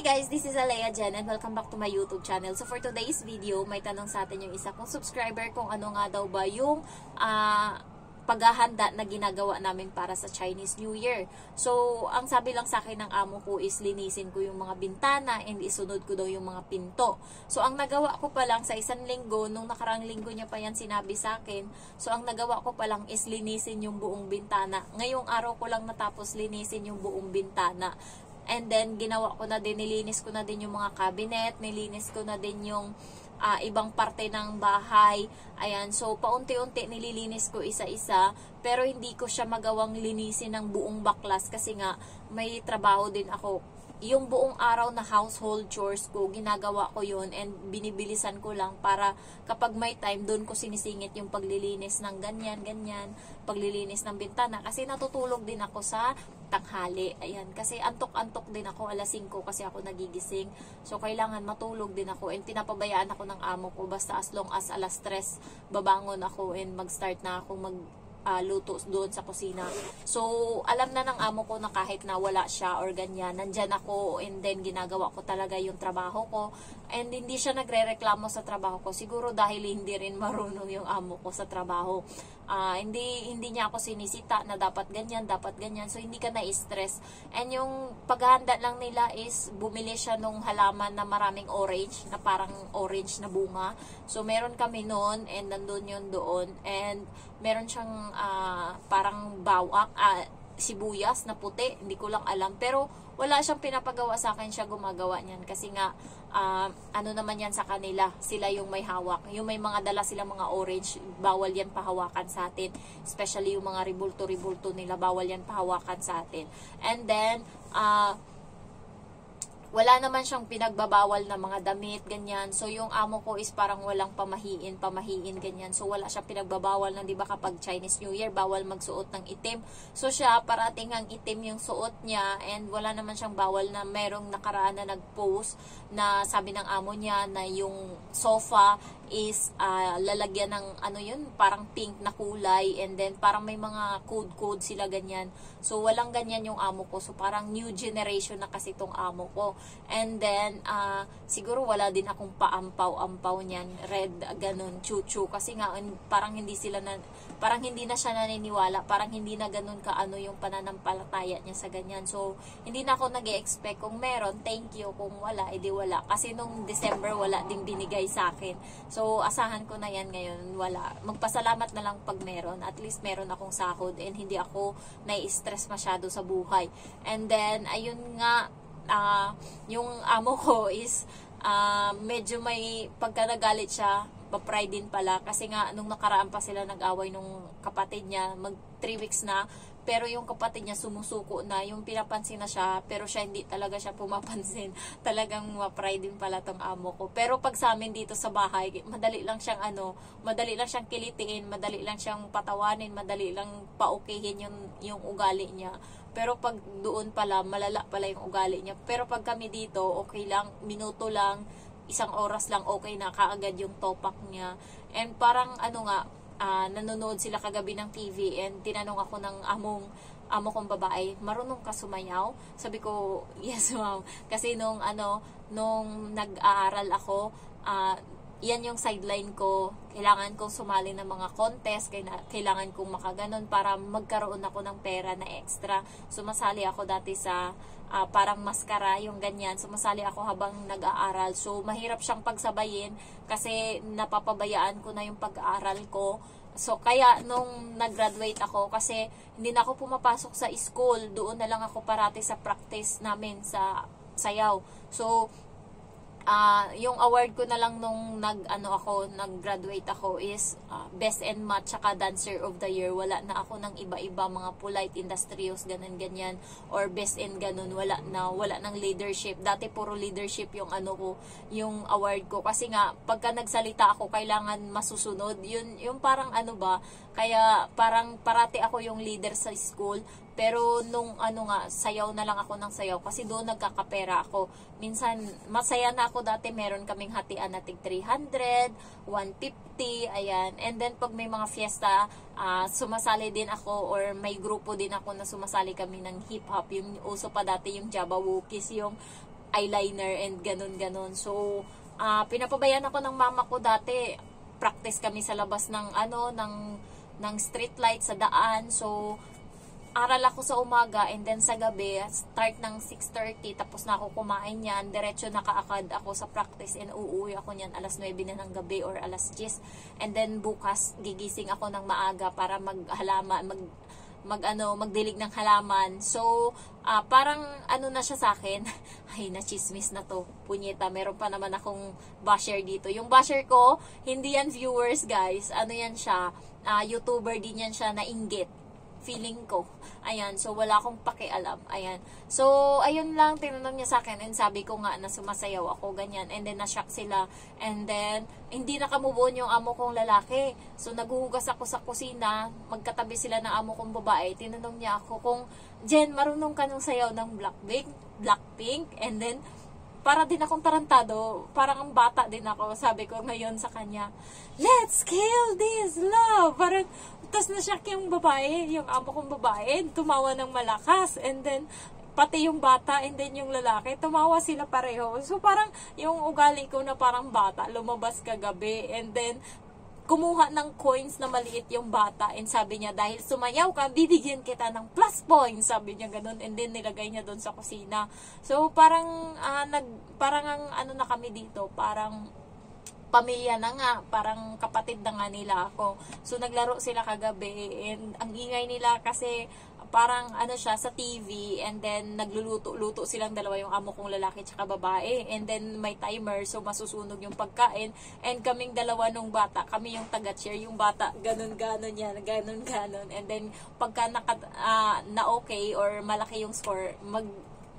Hi guys, this is Alea Jen and welcome back to my YouTube channel. So for today's video, may tanong sa atin yung isa kong subscriber kung ano nga daw ba yung paghahanda na ginagawa namin para sa Chinese New Year. So ang sabi lang sa akin ng amo ko is linisin ko yung mga bintana and isunod ko daw yung mga pinto. So ang nagawa ko pa lang sa isang linggo, nung nakarang linggo niya pa yan sinabi sa akin, so ang nagawa ko pa lang is linisin yung buong bintana. Ngayong araw ko lang natapos linisin yung buong bintana. And then, ginawa ko na din, nilinis ko na din yung mga cabinet, nilinis ko na din yung ibang parte ng bahay. Ayan, so paunti-unti nililinis ko isa-isa, pero hindi ko siya magawang linisin ng buong baklas kasi nga may trabaho din ako. Yung buong araw na household chores ko, ginagawa ko yun and binibilisan ko lang para kapag may time, doon ko sinisingit yung paglilinis ng ganyan, paglilinis ng bintana. Kasi natutulog din ako sa tanghali. Ayan, kasi antok-antok din ako, alas 5 kasi ako nagigising. So, kailangan matulog din ako and pinapabayaan ako ng amo ko basta as long as alas 3 babangon ako and mag-start na ako luto doon sa kusina. So, alam na ng amo ko na kahit na wala siya or ganyan, nandyan ako and then ginagawa ko talaga yung trabaho ko. And hindi siya nagre-reklamo sa trabaho ko. Siguro dahil hindi rin marunong yung amo ko sa trabaho. Hindi niya ako sinisita na dapat ganyan. So, hindi ka na-stress. And yung paghahanda lang nila is bumili siya nung halaman na maraming orange, na parang orange na bunga. So, meron kami noon and nandun yun doon. And meron siyang parang bawak, sibuyas na puti, hindi ko lang alam, pero wala siyang pinapagawa sa akin, siya gumagawa niyan kasi nga ano naman yan sa kanila, sila yung may hawak, yung may mga dala sila mga orange, bawal yan pahawakan sa atin, especially yung mga ribulto nila, bawal yan pahawakan sa atin. And then wala naman siyang pinagbabawal na mga damit, ganyan. So, yung amo ko is parang walang pamahiin, ganyan. So, wala siyang pinagbabawal na, di ba, kapag Chinese New Year, bawal magsuot ng itim. So, siya, parating ang itim yung suot niya, and wala naman siyang bawal na merong nakaraan na nag-post na sabi ng amo niya na yung sofa is lalagyan ng ano yun, parang pink na kulay, and then parang may mga code sila ganyan. So walang ganyan yung amo ko. So parang new generation na kasi tong amo ko. And then siguro wala din akong paampaw-ampaw niyan, red ganun, chuchu, kasi nga parang hindi na siya naniniwala, parang hindi na ganun kaano yung pananampalataya niya sa ganyan. So hindi na ako nag-e-expect. Kung meron, thank you. Kung wala, edi wala. Kasi nung December wala ding binigay sa akin. So, asahan ko na yan ngayon, wala. Magpasalamat na lang pag meron. At least meron akong sahod and hindi ako nai-stress masyado sa buhay. And then, ayun nga, yung amo ko is medyo may pagka nagalit siya, pa-pride din pala. Kasi nga, nung nakaraan pa sila nag-away nung kapatid niya, mag 3 weeks na, pero yung kapatid niya sumusuko na, yung pinapansin na siya, pero siya hindi talaga siya pumapansin. Talagang ma-pride din pala tong amo ko. Pero pag sa amin dito sa bahay, madali lang siyang kilitiin, madali lang siyang patawanin, madali lang paukihin yung ugali niya. Pero pag doon pala, malala pala yung ugali niya. Pero pag kami dito, okay lang, minuto lang, 1 oras lang, okay na, kaagad yung topak niya. And parang nanonood sila kagabi ng TV and tinanong ako ng amo kong babae, marunong ka sumayaw? Sabi ko, yes ma'am. Kasi nung nag-aaral ako, yan yung sideline ko. Kailangan kong sumali ng mga contest, kailangan kong makaganon para magkaroon ako ng pera na extra. Sumasali ako dati sa parang maskara, yung ganyan. Sumasali ako habang nag-aaral. So, mahirap siyang pagsabayin kasi napapabayaan ko na yung pag-aaral ko. So, kaya nung nag-graduate ako, kasi hindi na ako pumapasok sa school, doon na lang ako parati sa practice namin sa sayaw. So, yung award ko na lang nung nag-graduate ako is Best and Match tsaka Dancer of the Year. Wala na ako ng iba-iba, mga polite, industrious, ganyan, or best in ganun. Wala ng leadership. Dati puro leadership yung yung award ko. Kasi nga, pagka nagsalita ako, kailangan masusunod. Yung parang kaya parang parati ako yung leader sa school. Pero nung sayaw na lang ako ng sayaw kasi doon nagkakapera ako. Minsan, masaya na ako dati, meron kaming hatian na tig 300, 150, ayan. And then, pag may mga fiesta, sumasali din ako or may grupo din ako na sumasali kami ng hip-hop. Yung uso pa dati yung Jabba Wookies, yung eyeliner and ganun. So, pinapabayaan ako ng mama ko dati. Practice kami sa labas ng ng street light sa daan. So, aral ako sa umaga and then sa gabi, start ng 6:30, tapos na ako kumain yan, diretso nakaakad ako sa practice and uuwi ako niyan alas 9 na ng gabi or alas 10. And then bukas, gigising ako ng maaga para magdilig ng halaman. So, parang na siya sa akin. Ay, nachismis na to. Punyeta, meron pa naman akong basher dito. Yung basher ko, hindi yan viewers, guys. Yan siya, YouTuber din yan siya na inggit. Feeling ko. Ayan. So, wala akong pakialam. Ayan. So, ayun lang. Tinanong niya sa akin. And sabi ko nga na sumasayaw ako. Ganyan. And then, na-shock sila. And then, hindi nakamove on yung amo kong lalaki. So, naghuhugas ako sa kusina. Magkatabi sila ng amo kong babae. Tinanong niya ako kung, Jen, marunong ka nung sayaw ng Blackpink. And then, para din akong tarantado. Parang ang bata din ako. Sabi ko ngayon sa kanya, let's kill this love. Parang, tas na-shock yung babae, yung amo kong babae, tumawa ng malakas, and then, pati yung bata, and then yung lalaki, tumawa sila pareho. So, parang, yung ugali ko na parang bata, lumabas kagabi, and then, kumuha ng coins na maliit yung bata, and sabi niya, dahil sumayaw ka, bibigyan kita ng plus points, sabi niya ganun, and then nilagay niya doon sa kusina. So, parang, parang na kami dito, parang, pamilya na nga, parang kapatid na nga nila ako. So, naglaro sila kagabi, and ang ingay nila kasi parang siya sa TV, and then nagluluto-luto silang dalawa, yung amo kong lalaki tsaka babae, and then may timer, so masusunog yung pagkain, and kaming dalawa nung bata, kami yung taga-cheer, yung bata ganun-ganon yan, ganun-ganon, and then pagka na okay or malaki yung score,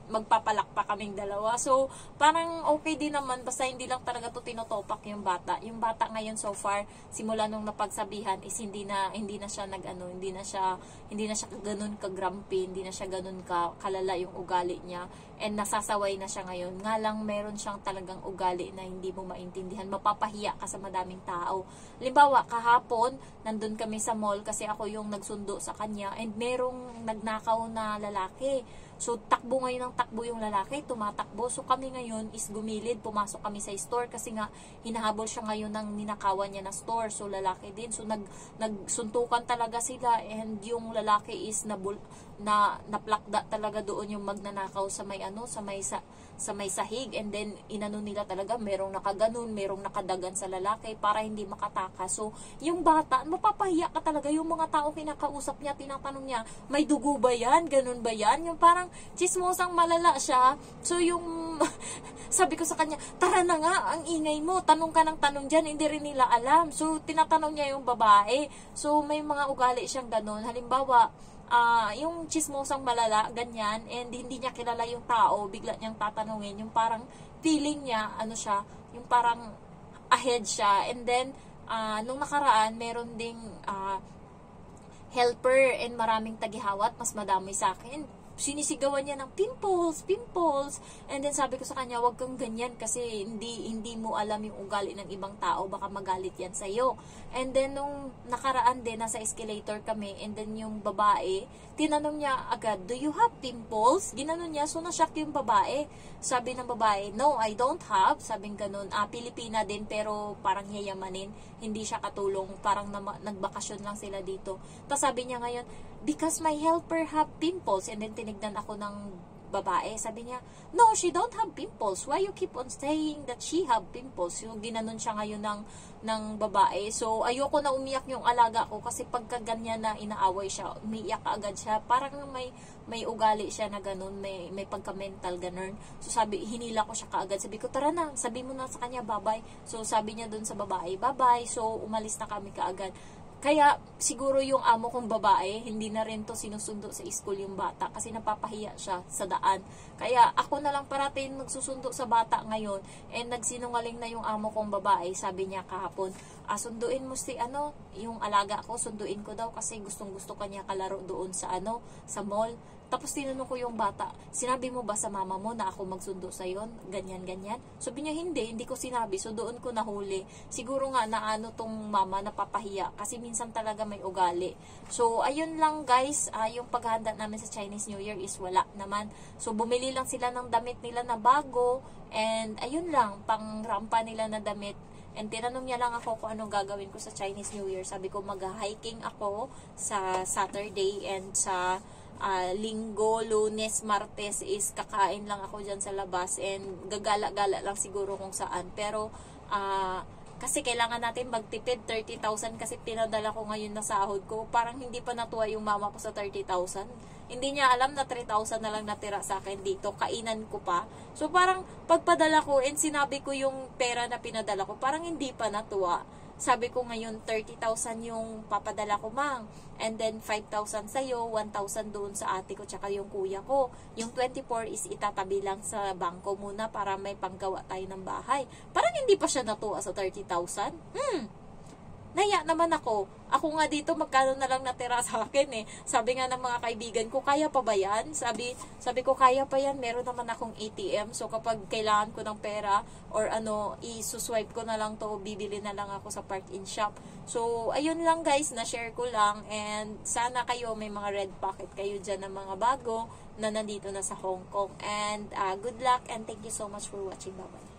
magpapalakpak kaming dalawa. So, parang okay din naman, basta hindi lang talaga to tinotopak yung bata. Yung bata ngayon so far, simula nung napagsabihan is hindi na siya hindi na siya ganun ka-grumpy, hindi na siya ganun kalala yung ugali niya. And nasasaway na siya ngayon. Nga lang meron siyang talagang ugali na hindi mo maintindihan. Mapapahiya ka sa madaming tao. Halimbawa, kahapon, nandun kami sa mall kasi ako yung nagsundo sa kanya, and merong nagnakaw na lalaki. So, takbo ngayon ng takbo yung lalaki, tumatakbo. So, kami ngayon is gumilid, pumasok kami sa store kasi nga hinahabol siya ngayon ng ninakawan niya na store. So, lalaki din. So, nagsuntukan talaga sila, and yung lalaki is naplakda talaga doon yung magnanakaw sa may sahig, and then inano nila talaga, merong nakaganon, merong nakadagan sa lalaki para hindi makataka. So, yung bata, mapapahiya ka talaga. Yung mga tao kinakausap niya, tinatanong niya, may dugo ba yan? Ganun ba yan? Yung parang chismosang malala siya. So, yung sabi ko sa kanya, tara na nga, ang ingay mo, tanong ka ng tanong dyan, hindi rin nila alam. So, tinatanong niya yung babae. So, may mga ugali siyang ganun. Halimbawa, yung chismosang malala, ganyan, and hindi niya kilala yung tao, bigla niyang tatanungin, yung parang feeling niya, siya, yung parang ahead siya. And then, nung nakaraan, meron ding helper and maraming tagihawat, mas madami sa akin. Sinisigawan niya ng pimples, and then sabi ko sa kanya, wag kang ganyan kasi hindi mo alam yung ugali ng ibang tao, baka magalit yan sa'yo. And then nung nakaraan din, nasa escalator kami, and then yung babae, tinanong niya agad, do you have pimples? Ginanon niya, so na-shock yung babae. Sabi ng babae, no, I don't have. Sabing ganun, Pilipina din pero parang yayamanin, hindi siya katulong, parang nagbakasyon lang sila dito. Tapos sabi niya ngayon, because my helper have pimples. And then tinignan ako ng babae. Sabi niya, no, she don't have pimples. Why you keep on saying that she have pimples? So, ginanon siya ngayon ng babae. So, ayoko na umiyak yung alaga ko kasi pagka ganyan na inaaway siya, umiiyak agad siya. Parang may ugali siya na ganun, may pagka-mental ganun. So, hinila ko siya kaagad. Sabi ko, tara na, sabi mo na sa kanya, bye-bye. So, sabi niya dun sa babae, bye-bye. So, umalis na kami kaagad. Kaya, siguro yung amo kong babae, hindi na rin to sinusundo sa school yung bata kasi napapahiya siya sa daan. Kaya, ako na lang parating nagsusundo sa bata ngayon, and nagsinungaling na yung amo kong babae. Sabi niya kahapon, sunduin mo yung alaga ko, sunduin ko daw kasi gustong-gusto kanya kalaro doon sa sa mall. Tapos tinanong ko yung bata, sinabi mo ba sa mama mo na ako magsundo sa'yo? Ganyan, ganyan. Sabi niya, hindi ko sinabi. So doon ko nahuli. Siguro nga na ano tong mama napapahiya kasi minsan talaga may ugali. So ayun lang guys, yung paghahanda namin sa Chinese New Year is wala naman. So bumili lang sila ng damit nila na bago and ayun lang, pang rampa nila na damit. And tinanong niya lang ako kung anong gagawin ko sa Chinese New Year. Sabi ko mag-hiking ako sa Saturday and sa Linggo, Lunes, Martes is kakain lang ako dyan sa labas and gagala-gala lang siguro kung saan. Pero kasi kailangan natin magtipid 30,000 kasi pinadala ko ngayon na sahod ko. Parang hindi pa natuwa yung mama ko sa 30,000. Hindi niya alam na 3,000 na lang natira sa akin dito. Kainan ko pa. So parang pagpadala ko and sinabi ko yung pera na pinadala ko, parang hindi pa natuwa. Sabi ko ngayon 30,000 yung papadala ko, mang. And then 5,000 sa'yo, 1,000 doon sa ate ko tsaka yung kuya ko. Yung 24 is itatabi lang sa bangko muna para may panggawa tayo ng bahay. Parang hindi pa siya natuwa sa 30,000. Naya naman ako. Ako nga dito, magkano na lang natira sa akin eh. Sabi nga ng mga kaibigan ko, kaya pa ba yan? Sabi ko, kaya pa yan. Meron naman akong ATM. So, kapag kailangan ko ng pera or i-swipe ko na lang to, bibili na lang ako sa park in shop. So, ayun lang guys, na-share ko lang. And sana kayo, may mga red pocket kayo dyan ng mga bago na nandito na sa Hong Kong. And good luck and thank you so much for watching. Bye-bye.